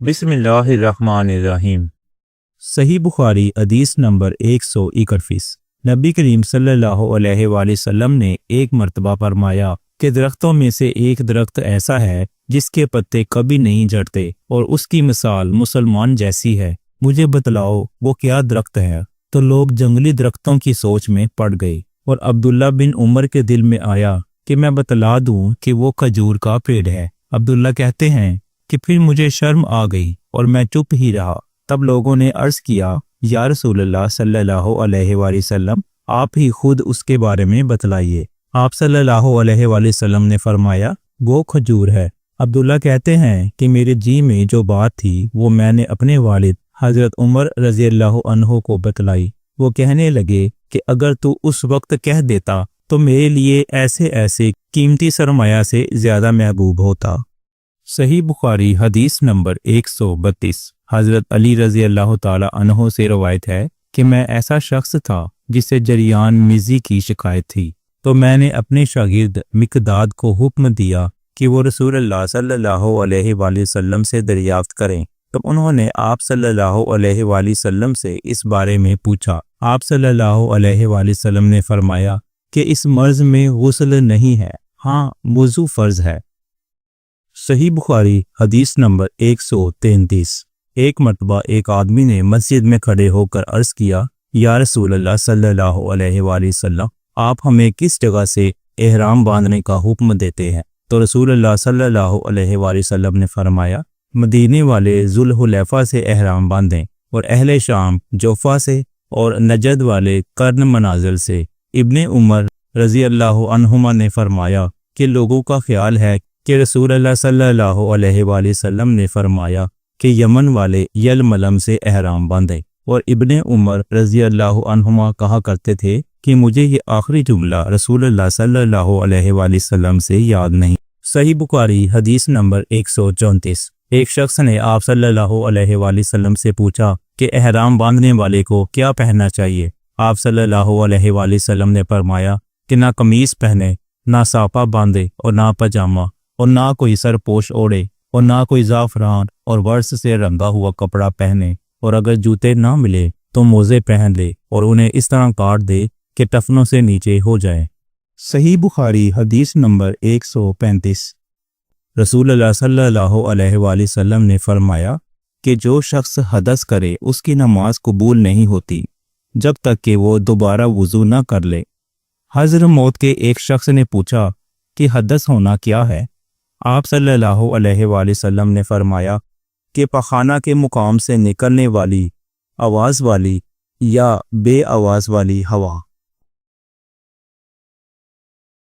بسم اللہ الرحمن الرحیم۔ صحیح بخاری حدیث نمبر 141۔ نبی کریم صلی اللہ علیہ وآلہ وسلم نے ایک مرتبہ فرمایا کہ درختوں میں سے ایک درخت ایسا ہے جس کے پتے کبھی نہیں جھڑتے اور اس کی مثال مسلمان جیسی ہے، مجھے بتلاؤ وہ کیا درخت ہے؟ تو لوگ جنگلی درختوں کی سوچ میں پڑ گئے اور عبداللہ بن عمر کے دل میں آیا کہ میں بتلا دوں کہ وہ کھجور کا پیڑ ہے۔ عبداللہ کہتے ہیں کہ پھر مجھے شرم آ گئی اور میں چپ ہی رہا۔ تب لوگوں نے عرض کیا، یا رسول اللہ صلی اللہ علیہ وآلہ وسلم، آپ ہی خود اس کے بارے میں بتلائیے۔ آپ صلی اللہ علیہ وآلہ وسلم نے فرمایا، وہ کھجور ہے۔ عبداللہ کہتے ہیں کہ میرے جی میں جو بات تھی وہ میں نے اپنے والد حضرت عمر رضی اللہ عنہ کو بتلائی۔ وہ کہنے لگے کہ اگر تو اس وقت کہہ دیتا تو میرے لیے ایسے قیمتی سرمایہ سے زیادہ محبوب ہوتا۔ صحیح بخاری حدیث نمبر 132۔ حضرت علی رضی اللہ تعالی عنہ سے روایت ہے کہ میں ایسا شخص تھا جسے جریان میزی کی شکایت تھی، تو میں نے اپنے شاگرد مقداد کو حکم دیا کہ وہ رسول اللہ صلی اللہ علیہ وآلہ وسلم سے دریافت کریں۔ تو انہوں نے آپ صلی اللہ علیہ وآلہ وسلم سے اس بارے میں پوچھا۔ آپ صلی اللہ علیہ وآلہ وسلم نے فرمایا کہ اس مرض میں غسل نہیں ہے، ہاں وضو فرض ہے۔ صحیح بخاری حدیث نمبر 133۔ ایک مرتبہ ایک آدمی نے مسجد میں کھڑے ہو کر عرض کیا، یا رسول اللہ صلی اللہ علیہ وآلہ وسلم، آپ ہمیں کس جگہ سے احرام باندھنے کا حکم دیتے ہیں؟ تو رسول اللہ صلی اللہ علیہ وآلہ وسلم نے فرمایا، مدینے والے ذوالحلیفہ سے احرام باندھیں، اور اہل شام جوفا سے، اور نجد والے قرن منازل سے۔ ابن عمر رضی اللہ عنہما نے فرمایا کہ لوگوں کا خیال ہے کہ رسول اللہ صلی اللہ علیہ وآلہ وسلم نے فرمایا کہ یمن والے یلملم سے احرام باندھیں، اور ابن عمر رضی اللہ عنہما کہا کرتے تھے کہ مجھے یہ آخری جملہ رسول اللہ صلی اللہ علیہ وآلہ وسلم سے یاد نہیں۔ صحیح بخاری حدیث نمبر 134۔ ایک شخص نے آپ صلی اللہ علیہ وآلہ وسلم سے پوچھا کہ احرام باندھنے والے کو کیا پہننا چاہیے؟ آپ صلی اللہ علیہ وآلہ وسلم نے فرمایا کہ نہ قمیص پہنے، نہ ساپا باندھے، اور نہ پاجامہ، اور نہ کوئی سر پوش اوڑھے، اور نہ کوئی زعفران اور ورس سے رنگا ہوا کپڑا پہنے، اور اگر جوتے نہ ملے تو موزے پہن لے اور انہیں اس طرح کاٹ دے کہ ٹفنوں سے نیچے ہو جائے۔ صحیح بخاری حدیث نمبر 135۔ رسول اللہ صلی اللہ علیہ وآلہ وسلم نے فرمایا کہ جو شخص حدث کرے اس کی نماز قبول نہیں ہوتی جب تک کہ وہ دوبارہ وضو نہ کر لے۔ حضرت موت کے ایک شخص نے پوچھا کہ حدث ہونا کیا ہے؟ آپ صلی اللہ علیہ وآلہ وسلم نے فرمایا کہ پخانہ کے مقام سے نکلنے والی آواز والی یا بے آواز والی ہوا۔